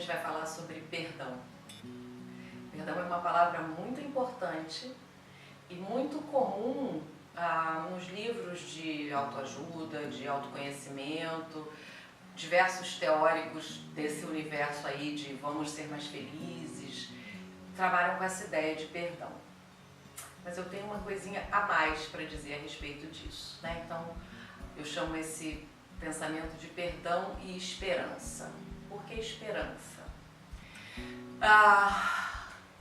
vai falar sobre perdão. Perdão é uma palavra muito importante e muito comum nos livros de autoajuda, de autoconhecimento. Diversos teóricos desse universo aí de vamos ser mais felizes trabalham com essa ideia de perdão. Mas eu tenho uma coisinha a mais para dizer a respeito disso, né? Então, eu chamo esse pensamento de perdão e esperança. Por que esperança?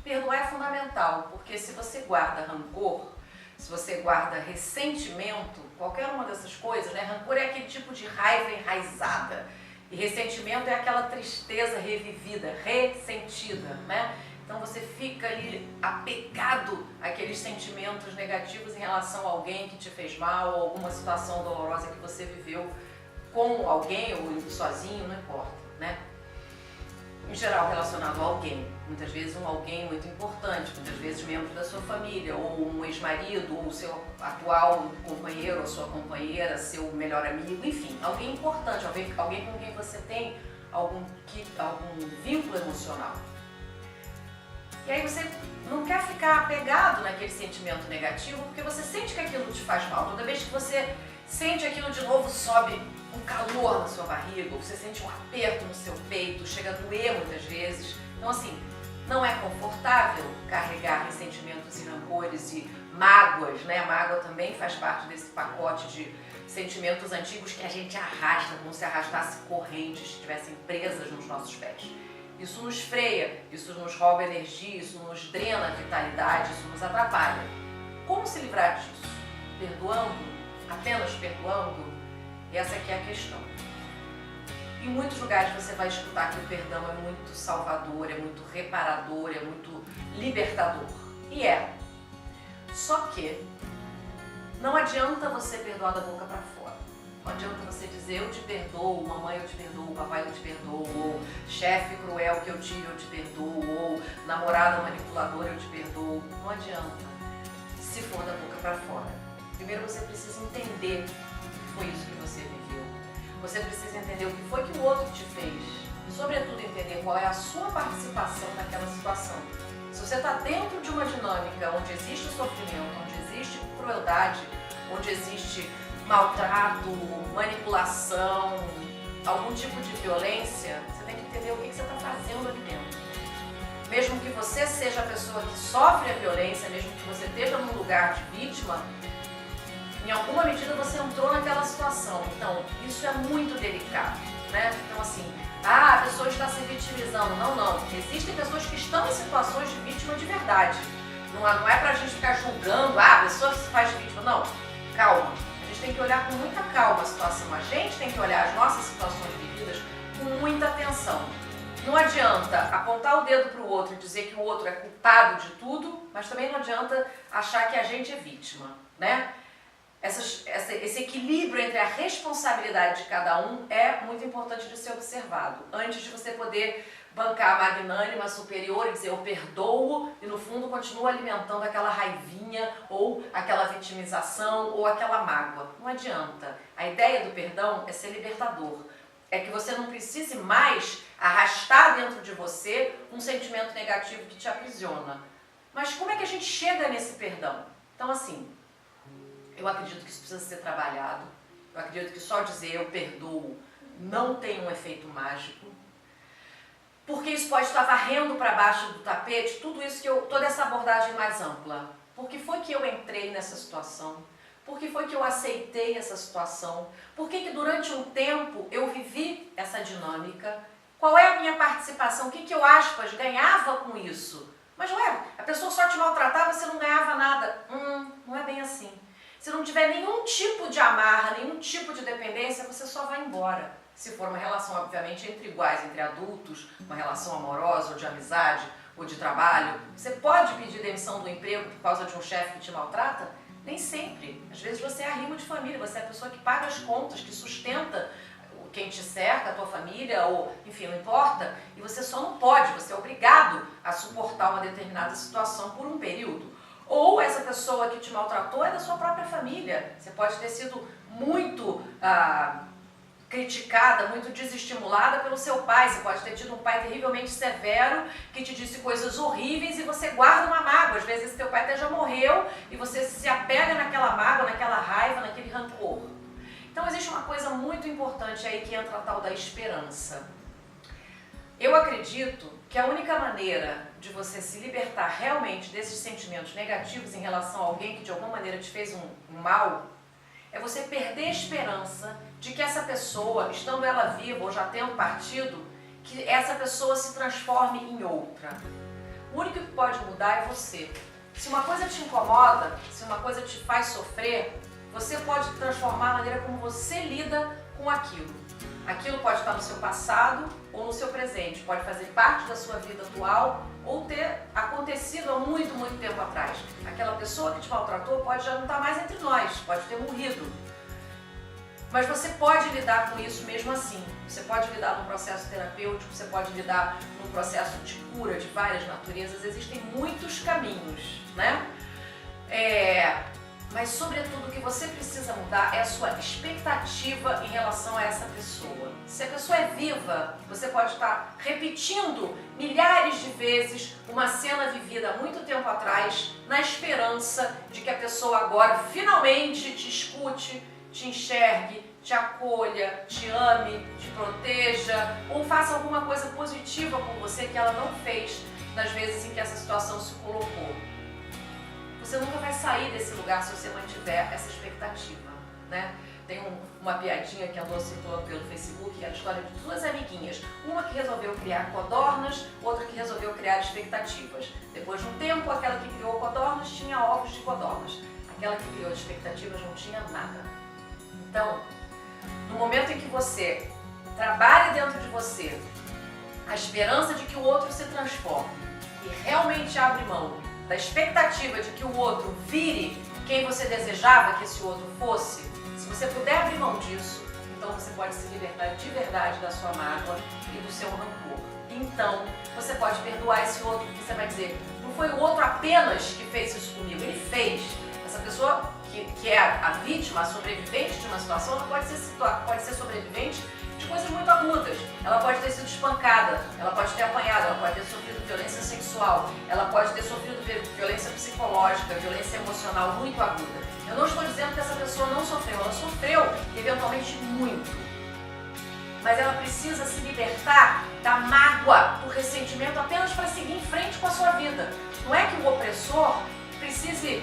Perdoar é fundamental, porque se você guarda rancor, se você guarda ressentimento, qualquer uma dessas coisas, né? Rancor é aquele tipo de raiva enraizada e ressentimento é aquela tristeza revivida, ressentida, né? Então você fica ali apegado àqueles sentimentos negativos em relação a alguém que te fez mal ou alguma situação dolorosa que você viveu com alguém ou sozinho, não importa, né? Em geral relacionado a alguém, muitas vezes um alguém muito importante, muitas vezes membro da sua família, ou um ex-marido, ou seu atual companheiro, ou sua companheira, seu melhor amigo, enfim, alguém importante, alguém com quem você tem algum vínculo emocional. E aí você não quer ficar apegado naquele sentimento negativo, porque você sente que aquilo te faz mal. Toda vez que você sente aquilo de novo, sobe um calor na sua barriga, ou você sente um aperto no seu peito, chega a doer muitas vezes. Então assim, não é confortável carregar ressentimentos e rancores e mágoas, né? A mágoa também faz parte desse pacote de sentimentos antigos que a gente arrasta, como se arrastasse correntes que estivessem presas nos nossos pés. Isso nos freia, isso nos rouba energia, isso nos drena a vitalidade, isso nos atrapalha. Como se livrar disso? Perdoando? Apenas perdoando? Essa aqui é a questão. Em muitos lugares você vai escutar que o perdão é muito salvador, é muito reparador, é muito libertador. E é. Só que não adianta você perdoar da boca para fora. Não adianta você dizer eu te perdoo, mamãe eu te perdoo, papai eu te perdoo, ou chefe cruel que eu tive eu te perdoo, ou namorada manipuladora eu te perdoo. Não adianta se for da boca para fora. Primeiro você precisa entender que foi isso que você viveu. Você precisa entender o que foi que o outro te fez. E sobretudo entender qual é a sua participação naquela situação. Se você está dentro de uma dinâmica onde existe sofrimento, onde existe crueldade, onde existe maltrato, manipulação, algum tipo de violência, você tem que entender o que você está fazendo ali dentro. Mesmo que você seja a pessoa que sofre a violência, mesmo que você esteja num lugar de vítima, em alguma medida você entrou naquela situação. Então, isso é muito delicado, né? Então, assim, a pessoa está se vitimizando. Não. Existem pessoas que estão em situações de vítima de verdade. Não é pra gente ficar julgando, a pessoa que se faz vítima. Não, calma. A gente tem que olhar com muita calma a situação. A gente tem que olhar as nossas situações vividas com muita atenção. Não adianta apontar o dedo para o outro e dizer que o outro é culpado de tudo, mas também não adianta achar que a gente é vítima, né? Esse equilíbrio entre a responsabilidade de cada um é muito importante de ser observado. Antes de você poder bancar a magnânima superior e dizer eu perdoo e no fundo continua alimentando aquela raivinha ou aquela vitimização ou aquela mágoa. Não adianta. A ideia do perdão é ser libertador. É que você não precise mais arrastar dentro de você um sentimento negativo que te aprisiona. Mas como é que a gente chega nesse perdão? Então assim, eu acredito que isso precisa ser trabalhado. Eu acredito que só dizer eu perdoo não tem um efeito mágico. Porque isso pode estar varrendo para baixo do tapete tudo isso toda essa abordagem mais ampla. Por que foi que eu entrei nessa situação? Por que foi que eu aceitei essa situação? Por que durante um tempo eu vivi essa dinâmica? Qual é a minha participação? O que eu, aspas, ganhava com isso? Mas ué, a pessoa só te maltratava, você não ganhava nada. Não é bem assim. Se não tiver nenhum tipo de amarra, nenhum tipo de dependência, você só vai embora. Se for uma relação, obviamente, entre iguais, entre adultos, uma relação amorosa, ou de amizade, ou de trabalho. Você pode pedir demissão do emprego por causa de um chefe que te maltrata? Nem sempre. Às vezes você é arrimo de família, você é a pessoa que paga as contas, que sustenta quem te cerca, a tua família, ou enfim, não importa. E você só não pode, você é obrigado a suportar uma determinada situação por um período. Ou essa pessoa que te maltratou é da sua própria família. Você pode ter sido muito criticada, muito desestimulada pelo seu pai. Você pode ter tido um pai terrivelmente severo que te disse coisas horríveis e você guarda uma mágoa. Às vezes esse teu pai até já morreu e você se apega naquela mágoa, naquela raiva, naquele rancor. Então existe uma coisa muito importante aí que entra a tal da esperança. Eu acredito que a única maneira de você se libertar realmente desses sentimentos negativos em relação a alguém que de alguma maneira te fez um mal é você perder a esperança de que essa pessoa, estando ela viva ou já tendo partido, que essa pessoa se transforme em outra. O único que pode mudar é você. Se uma coisa te incomoda, se uma coisa te faz sofrer, você pode transformar a maneira como você lida com aquilo. Aquilo pode estar no seu passado ou no seu presente, pode fazer parte da sua vida atual ou ter acontecido há muito, muito tempo atrás. Aquela pessoa que te maltratou pode já não estar mais entre nós, pode ter morrido. Mas você pode lidar com isso mesmo assim. Você pode lidar num processo terapêutico, você pode lidar num processo de cura de várias naturezas. Existem muitos caminhos, né? Mas, sobretudo, o que você precisa mudar é a sua expectativa em relação a essa pessoa. Se a pessoa é viva, você pode estar repetindo milhares de vezes uma cena vivida há muito tempo atrás, na esperança de que a pessoa agora finalmente te escute, te enxergue, te acolha, te ame, te proteja ou faça alguma coisa positiva com você que ela não fez nas vezes em que essa situação se colocou. Você nunca vai sair desse lugar se você mantiver essa expectativa, né? Tem uma piadinha que andou circulando pelo Facebook, que era a história de duas amiguinhas. Uma que resolveu criar codornas, outra que resolveu criar expectativas. Depois de um tempo, aquela que criou codornas tinha ovos de codornas. Aquela que criou expectativas não tinha nada. Então, no momento em que você trabalha dentro de você a esperança de que o outro se transforme e realmente abre mão da expectativa de que o outro vire quem você desejava que esse outro fosse, se você puder abrir mão disso, então você pode se libertar de verdade da sua mágoa e do seu rancor. Então, você pode perdoar esse outro, porque você vai dizer, não foi o outro apenas que fez isso comigo, ele fez. Essa pessoa que é a vítima, a sobrevivente de uma situação, ela pode ser sobrevivente de coisas muito agudas. Ela pode ter sido espancada, ela pode ter apanhado, ela pode ter sofrido violência sexual, ela pode ter sofrido violência psicológica, violência emocional muito aguda. Eu não estou dizendo que essa pessoa não sofreu, ela sofreu eventualmente muito. Mas ela precisa se libertar da mágoa, do ressentimento apenas para seguir em frente com a sua vida. Não é que o opressor precise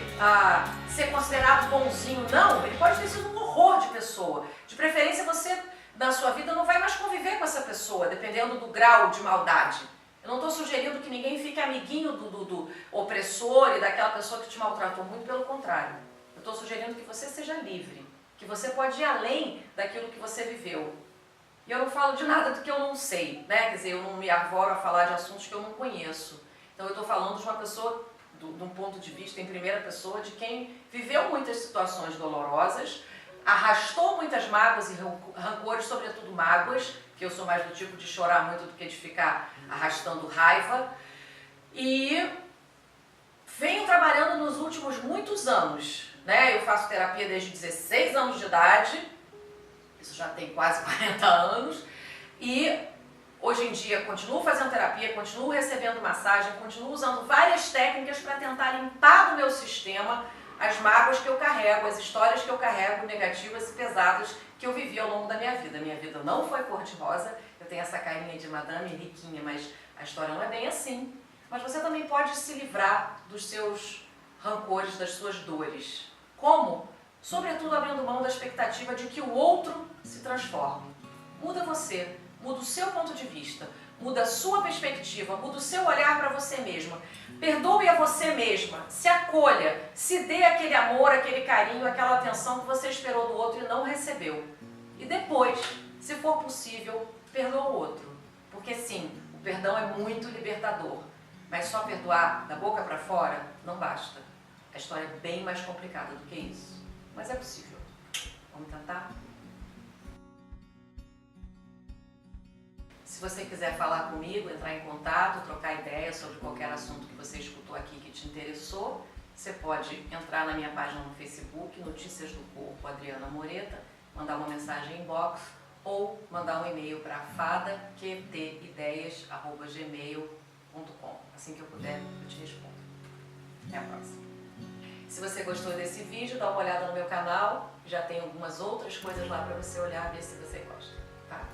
ser considerado bonzinho, não. Ele pode ter sido um horror de pessoa. De preferência você, na sua vida, não vai mais conviver com essa pessoa, dependendo do grau de maldade. Eu não estou sugerindo que ninguém fique amiguinho do opressor e daquela pessoa que te maltratou, muito pelo contrário. Eu estou sugerindo que você seja livre, que você pode ir além daquilo que você viveu. E eu não falo de nada do que eu não sei, né? Quer dizer, eu não me arvoro a falar de assuntos que eu não conheço. Então eu estou falando de uma pessoa, de um ponto de vista em primeira pessoa, de quem viveu muitas situações dolorosas, arrastou muitas mágoas e rancores, sobretudo mágoas, que eu sou mais do tipo de chorar muito do que de ficar arrastando raiva, e venho trabalhando nos últimos muitos anos, né? Eu faço terapia desde 16 anos de idade, isso já tem quase 40 anos, e hoje em dia continuo fazendo terapia, continuo recebendo massagem, continuo usando várias técnicas para tentar limpar do meu sistema as mágoas que eu carrego, as histórias que eu carrego, negativas e pesadas que eu vivi ao longo da minha vida. Minha vida não foi cor-de-rosa, eu tenho essa carinha de madame riquinha, mas a história não é bem assim. Mas você também pode se livrar dos seus rancores, das suas dores. Como? Sobretudo abrindo mão da expectativa de que o outro se transforme. Muda você, muda o seu ponto de vista, muda a sua perspectiva, muda o seu olhar para você mesma. Perdoe a você mesma, se acolha, se dê aquele amor, aquele carinho, aquela atenção que você esperou do outro e não recebeu. E depois, se for possível, perdoa o outro. Porque sim, o perdão é muito libertador. Mas só perdoar da boca para fora não basta. A história é bem mais complicada do que isso. Mas é possível. Vamos tentar? Se você quiser falar comigo, entrar em contato, trocar ideias sobre qualquer assunto que você escutou aqui que te interessou, você pode entrar na minha página no Facebook, Notícias do Corpo Adriana Moreta, mandar uma mensagem inbox ou mandar um e-mail para fadaQtideias@gmail.com. Assim que eu puder, eu te respondo. Até a próxima. Se você gostou desse vídeo, dá uma olhada no meu canal. Já tem algumas outras coisas lá para você olhar, ver se você gosta. Tá?